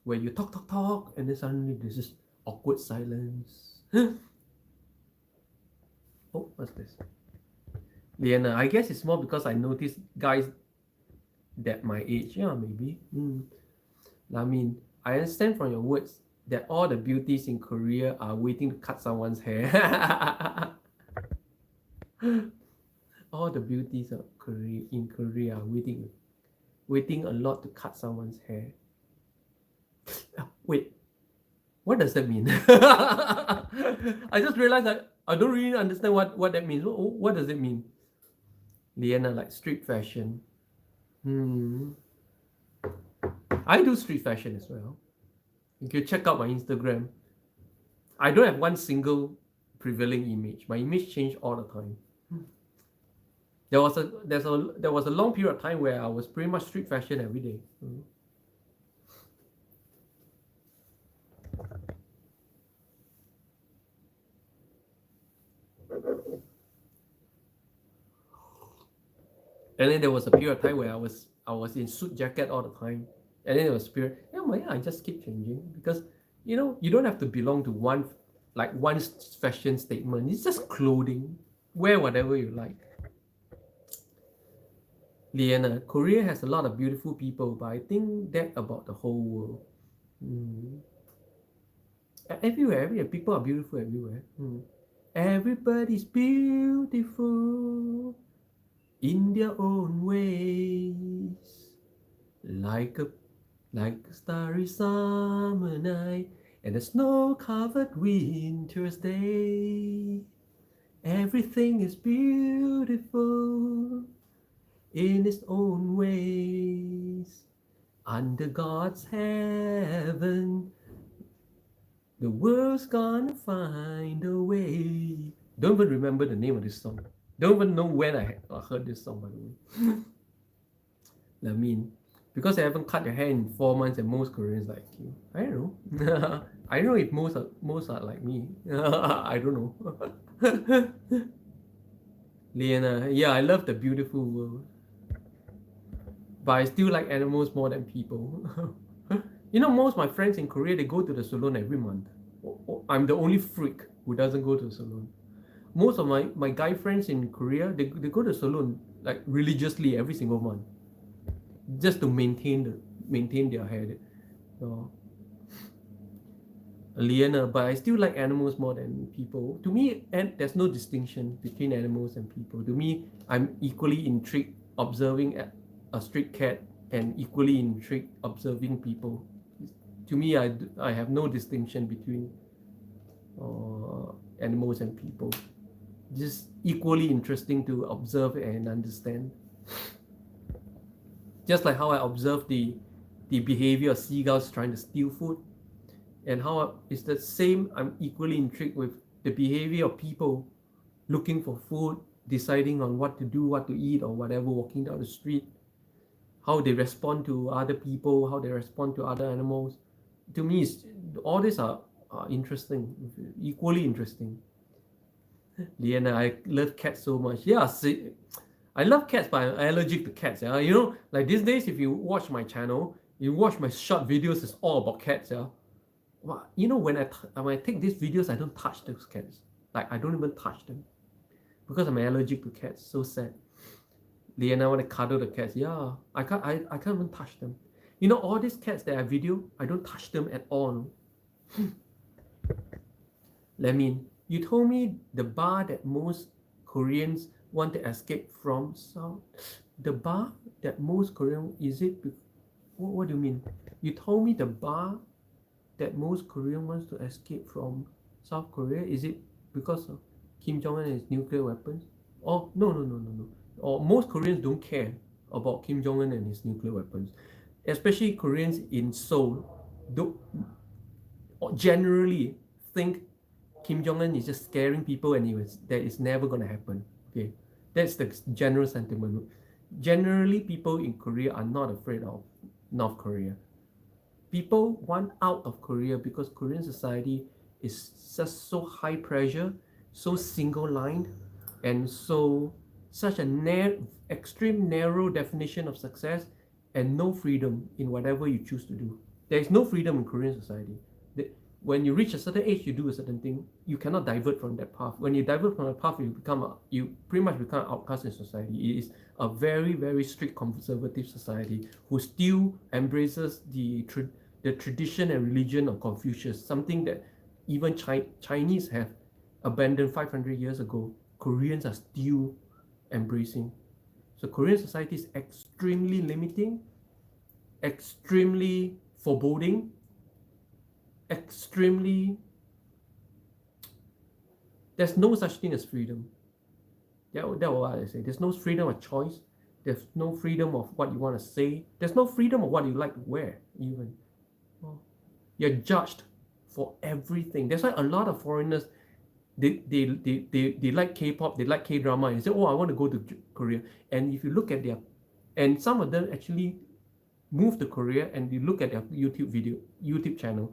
where you talk, and then suddenly there's this awkward silence. Oh, what's this? Liana, I guess it's more because I notice guys that my age, yeah, maybe. I mean, I understand from your words that all the beauties in Korea are waiting to cut someone's hair. All the beauties of in Korea are waiting a lot to cut someone's hair. Wait, what does that mean? I just realized that I don't really understand what that means. What does it mean? Liana, like street fashion. I do street fashion as well. You can check out my Instagram. I don't have one single prevailing image. My image changed all the time. There was a long period of time where I was pretty much street fashion every day. And then there was a period of time where I was in suit jacket all the time. And then there was a period, I just keep changing because you know you don't have to belong to one fashion statement. It's just clothing. Wear whatever you like. Liana, Korea has a lot of beautiful people, but I think that about the whole world. Everywhere, people are beautiful everywhere. Everybody's beautiful in their own ways, like a starry summer night and a snow-covered winter's day. Everything is beautiful in its own ways. Under God's heaven, the world's gonna find a way. Don't even remember the name of this song. Don't even know when I heard this song, by the way. I mean, because I haven't cut your hair in 4 months and most Koreans like you. I don't know. I don't know if most are like me. I don't know. Liana, yeah, I love the beautiful world. But I still like animals more than people. You know, most of my friends in Korea, they go to the salon every month. I'm the only freak who doesn't go to the salon. Most of my guy friends in Korea, they go to the salon like religiously every single month, just to maintain their hair. So, Liana, but I still like animals more than people. To me, and there's no distinction between animals and people. To me, I'm equally intrigued observing a street cat and equally intrigued observing people. To me, I have no distinction between animals and people. Just equally interesting to observe and understand. Just like how I observe the behavior of seagulls trying to steal food, and how it's the same. I'm equally intrigued with the behavior of people looking for food deciding on what to do, what to eat, or whatever, walking down the street, how they respond to other people, how they respond to other animals. To me, all these are interesting, equally interesting. Liana, I love cats so much. Yeah, see, I love cats, but I'm allergic to cats. Yeah, you know, like these days, if you watch my channel, you watch my short videos, it's all about cats. Yeah, well, you know, when I take these videos, I don't touch those cats. Like I don't even touch them because I'm allergic to cats. So sad. Liana want to cuddle the cats. Yeah, I can't even touch them. You know, all these cats that I video, I don't touch them at all. Lemin, you told me the bar that most Koreans want to escape from. So, the bar that most Korean is it? What do you mean? You told me the bar that most Korean wants to escape from South Korea. Is it because of Kim Jong Un and his nuclear weapons? Oh no. Or most Koreans don't care about Kim Jong Un and his nuclear weapons, especially Koreans in Seoul. Don't generally think Kim Jong Un is just scaring people, anyways. That is never gonna happen. Okay, that's the general sentiment. Generally, people in Korea are not afraid of North Korea. People want out of Korea because Korean society is just so high pressure, so single-lined, and such a extreme narrow definition of success, and no freedom in whatever you choose to do. There is no freedom in Korean society. When you reach a certain age, you do a certain thing. You cannot divert from that path. When you divert from the path, you pretty much become an outcast in society. It is a very, very strict conservative society who still embraces the tradition and religion of Confucius, something that even Chinese have abandoned 500 years ago. Koreans are still embracing. So Korean society is extremely limiting, extremely foreboding, extremely, there's no such thing as freedom. That's what I say. There's no freedom of choice. There's no freedom of what you want to say. There's no freedom of what you like to wear, even. You're judged for everything. That's why a lot of foreigners, they like K-pop, they like K-drama, and they say, oh, I want to go to Korea. And if you look at and some of them actually move to Korea, and you look at their YouTube channel,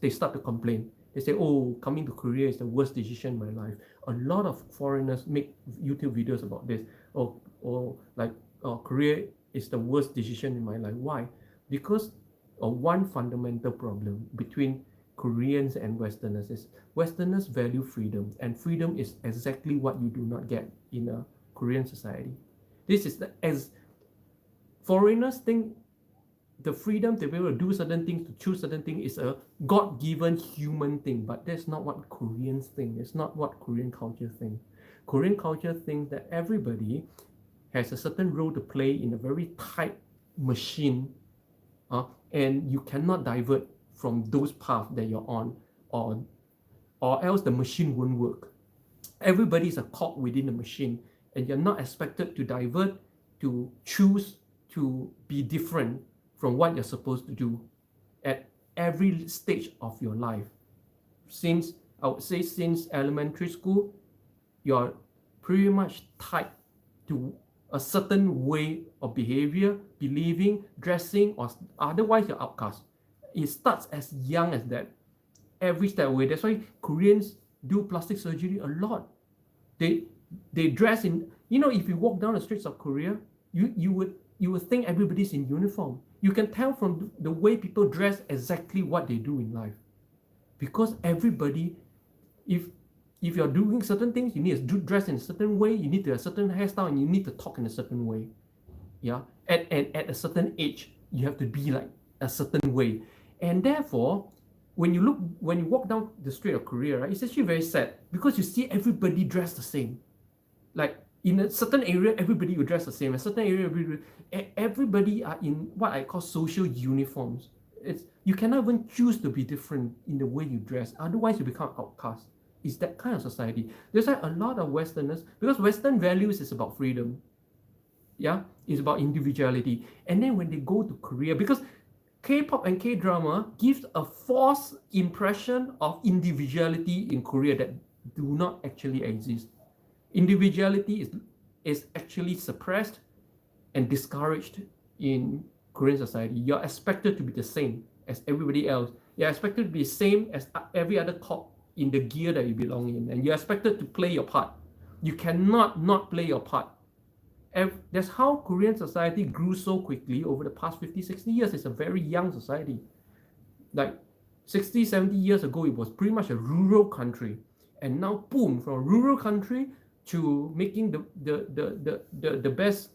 they start to complain. They say, oh, coming to Korea is the worst decision in my life. A lot of foreigners make YouTube videos about this. Korea is the worst decision in my life. Why? Because of one fundamental problem between Koreans and Westerners is Westerners value freedom, and freedom is exactly what you do not get in a Korean society. This is as foreigners think the freedom to be able to do certain things, to choose certain things, is a God-given human thing, but that's not what Koreans think. It's not what Korean culture thinks. Korean culture thinks that everybody has a certain role to play in a very tight machine, and you cannot divert from those paths that you're on, or else the machine won't work. Everybody is a cog within the machine, and you're not expected to divert, to choose to be different from what you're supposed to do at every stage of your life. Since elementary school, you're pretty much tied to a certain way of behavior, believing, dressing, or otherwise you're outcast. It starts as young as that, every step away. That's why Koreans do plastic surgery a lot. They dress in, if you walk down the streets of Korea, you would think everybody's in uniform. You can tell from the way people dress exactly what they do in life. Because everybody, if you're doing certain things, you need to dress in a certain way, you need to have a certain hairstyle, and you need to talk in a certain way. Yeah. At a certain age, you have to be like a certain way. And therefore, when you walk down the street of Korea, right, it's actually very sad because you see everybody dressed the same. Like in a certain area, everybody will dress the same. In a certain area, everybody are in what I call social uniforms. You cannot even choose to be different in the way you dress. Otherwise, you become outcast. It's that kind of society. There's like a lot of Westerners, because Western values is about freedom. Yeah, it's about individuality. And then when they go to Korea, because K-pop and K-drama gives a false impression of individuality in Korea that do not actually exist. Individuality is actually suppressed and discouraged in Korean society. You're expected to be the same as everybody else. You're expected to be the same as every other cop in the gear that you belong in, and you're expected to play your part. You cannot not play your part. And that's how Korean society grew so quickly over the past 50, 60 years. It's a very young society. Like 60, 70 years ago, it was pretty much a rural country. And now, boom, from a rural country to making the best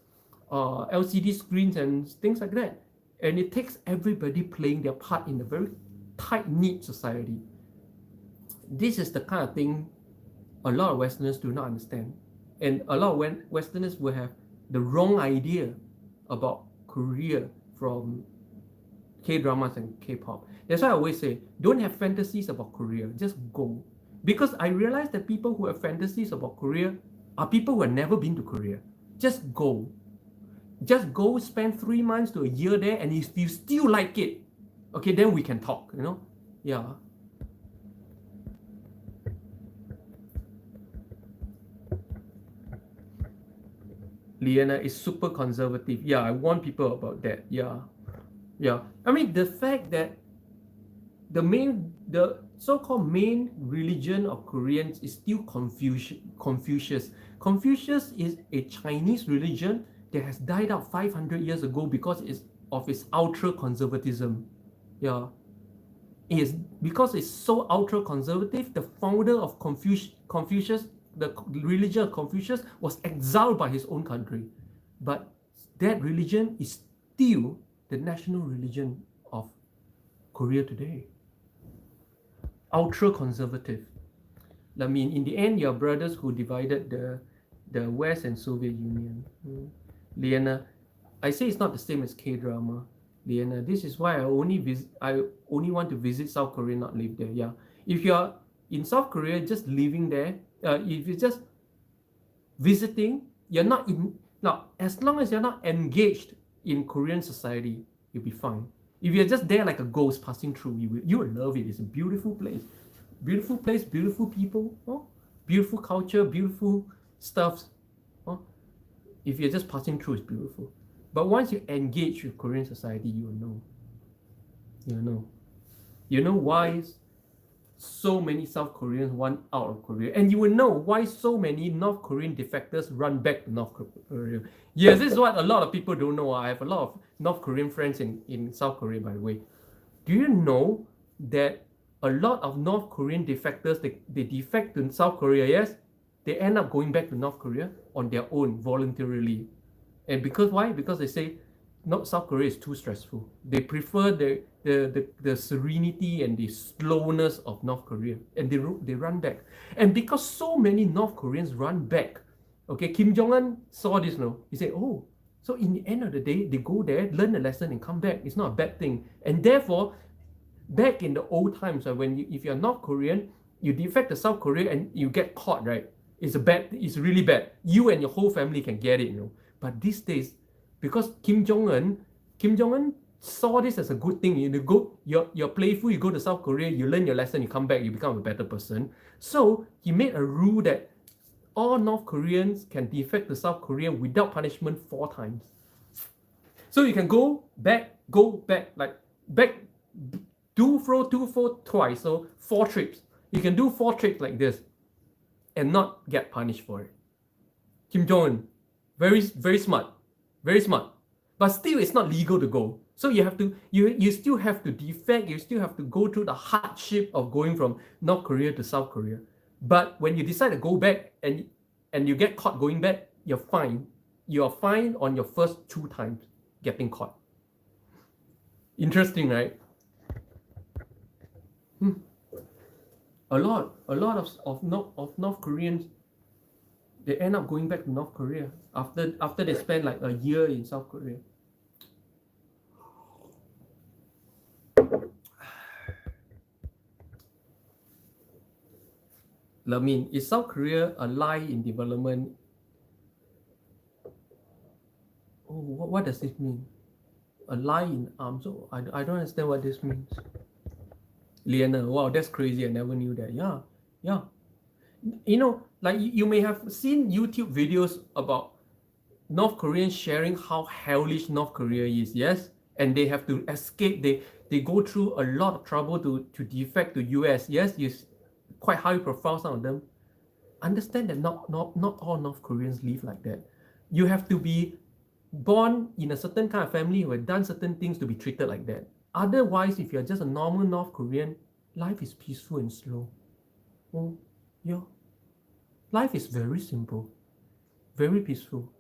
LCD screens and things like that. And it takes everybody playing their part in a very tight-knit society. This is the kind of thing a lot of Westerners do not understand. And a lot of Westerners will have the wrong idea about Korea from K-dramas and K-pop. That's why I always say, don't have fantasies about Korea, just go. Because I realize that people who have fantasies about Korea are people who have never been to Korea. Just go. Just go spend 3 months to a year there, and if you still like it, okay, then we can talk, you know? Yeah. Liana is super conservative. Yeah, I warn people about that. Yeah. Yeah. I mean, the fact that the so-called main religion of Koreans is still Confucius. Confucius is a Chinese religion that has died out 500 years ago because of its ultra-conservatism. Yeah. Because it's so ultra-conservative, the founder of Confucius, the religion of Confucius, was exiled by his own country. But that religion is still the national religion of Korea today. Ultra-conservative. I mean, in the end, your brothers who divided the West and Soviet Union. Liana, I say it's not the same as K-drama. Liana, this is why I only want to visit South Korea, not live there. Yeah, if you're in South Korea, just living there, if you're just visiting, you're not in. Now, as long as you're not engaged in Korean society, you'll be fine. If you're just there like a ghost passing through, you will love it. It's a beautiful place, beautiful people, beautiful culture, beautiful stuff. If you're just passing through, it's beautiful. But once you engage with Korean society, you will know. You know why so many South Koreans want out of Korea, and you will know why so many North Korean defectors run back to North Korea. Yes, this is what a lot of people don't know. I have a lot of North Korean friends in South Korea, by the way. Do you know that a lot of North Korean defectors, they defect to South Korea, yes? They end up going back to North Korea on their own, voluntarily. And because why? Because they say South Korea is too stressful. They prefer the serenity and the slowness of North Korea, and they run back. And because so many North Koreans run back, okay, Kim Jong-un saw this, no? He said, oh, so in the end of the day, they go there, learn the lesson, and come back. It's not a bad thing. And therefore, back in the old times, if you're North Korean, you defect to South Korea and you get caught, right? It's really bad. You and your whole family can get it, But these days, because Kim Jong-un saw this as a good thing. You're playful, you go to South Korea, you learn your lesson, you come back, you become a better person. So he made a rule that all North Koreans can defect to South Korea without punishment 4 times. So you can go back, do fro twice, so 4 trips. You can do 4 trips like this and not get punished for it. Kim Jong-un, very, very smart. Very smart. But still, it's not legal to go. So you still have to defect, you still have to go through the hardship of going from North Korea to South Korea. But when you decide to go back and you get caught going back, you're fine. You're fine on your first 2 times getting caught. Interesting, right? A lot of North Koreans, they end up going back to North Korea after they spend like a year in South Korea. Lamin, is South Korea a lie in development? Oh, what does this mean? A lie in arms? Oh, I don't understand what this means. Liana, wow, that's crazy. I never knew that. Yeah. You know, like you may have seen YouTube videos about North Koreans sharing how hellish North Korea is, yes? And they have to escape. They go through a lot of trouble to defect to US, yes? Quite high profile, some of them. Understand that not all North Koreans live like that. You have to be born in a certain kind of family who have done certain things to be treated like that. Otherwise, if you're just a normal North Korean, life is peaceful and slow. Oh, yeah. Life is very simple, very peaceful.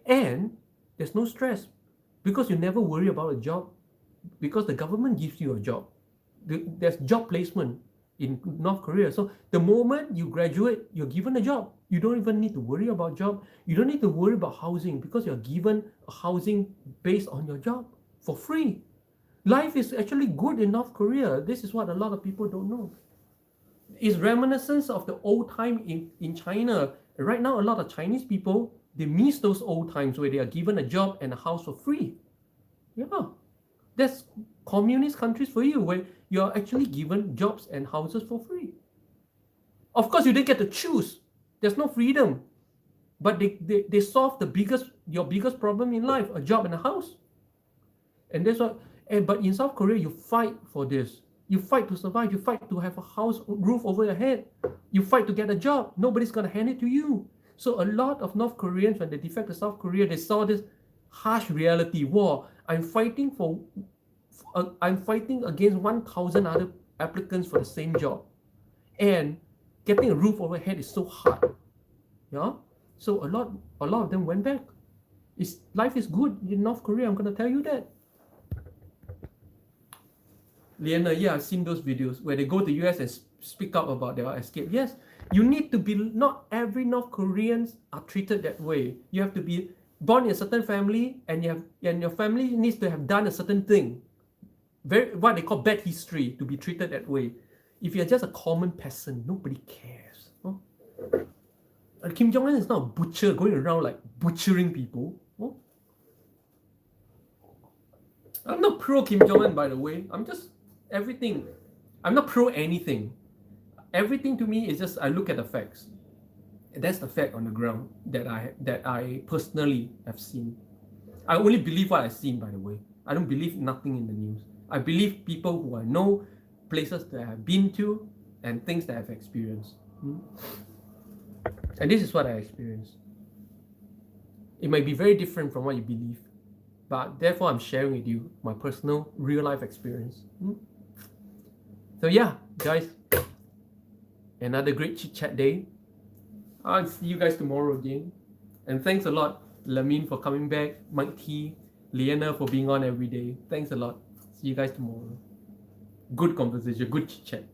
And there's no stress because you never worry about a job because the government gives you a job. There's job placement in North Korea. So the moment you graduate, you're given a job. You don't even need to worry about job. You don't need to worry about housing because you're given a housing based on your job for free. Life is actually good in North Korea. This is what a lot of people don't know. It's reminiscence of the old time in China. Right now, a lot of Chinese people, they miss those old times where they are given a job and a house for free. Yeah, that's communist countries for you, where you're actually given jobs and houses for free. Of course, you didn't get to choose. There's no freedom. But they solve your biggest problem in life, a job and a house. And that's what. But in South Korea, you fight for this. You fight to survive. You fight to have a house, roof over your head. You fight to get a job. Nobody's gonna hand it to you. So a lot of North Koreans, when they defect to South Korea, they saw this harsh reality. War. I'm fighting against 1,000 other applicants for the same job, and getting a roof overhead is so hard. Yeah. So a lot of them went back. Life is good in North Korea. I'm gonna tell you that. Liana, yeah, I've seen those videos where they go to US and speak up about their escape. Yes, you need to be. Not every North Koreans are treated that way. You have to be born in a certain family, and your family needs to have done a certain thing. What they call bad history to be treated that way. If you're just a common peasant, nobody cares. Huh? Kim Jong-un is not a butcher going around like butchering people. Huh? I'm not pro Kim Jong-un, by the way. I'm just everything. I'm not pro anything. Everything to me is just I look at the facts. That's the fact on the ground that I personally have seen. I only believe what I've seen, by the way. I don't believe nothing in the news. I believe people who I know, places that I've been to, and things that I've experienced. And this is what I experienced. It might be very different from what you believe, but therefore I'm sharing with you my personal real life experience. So yeah, guys, another great chit chat day. I'll see you guys tomorrow again. And thanks a lot, Lamin, for coming back, Mike T, Liana for being on every day. Thanks a lot. See you guys tomorrow. Good conversation, good chit chat.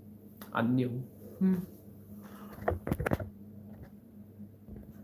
Annyeong.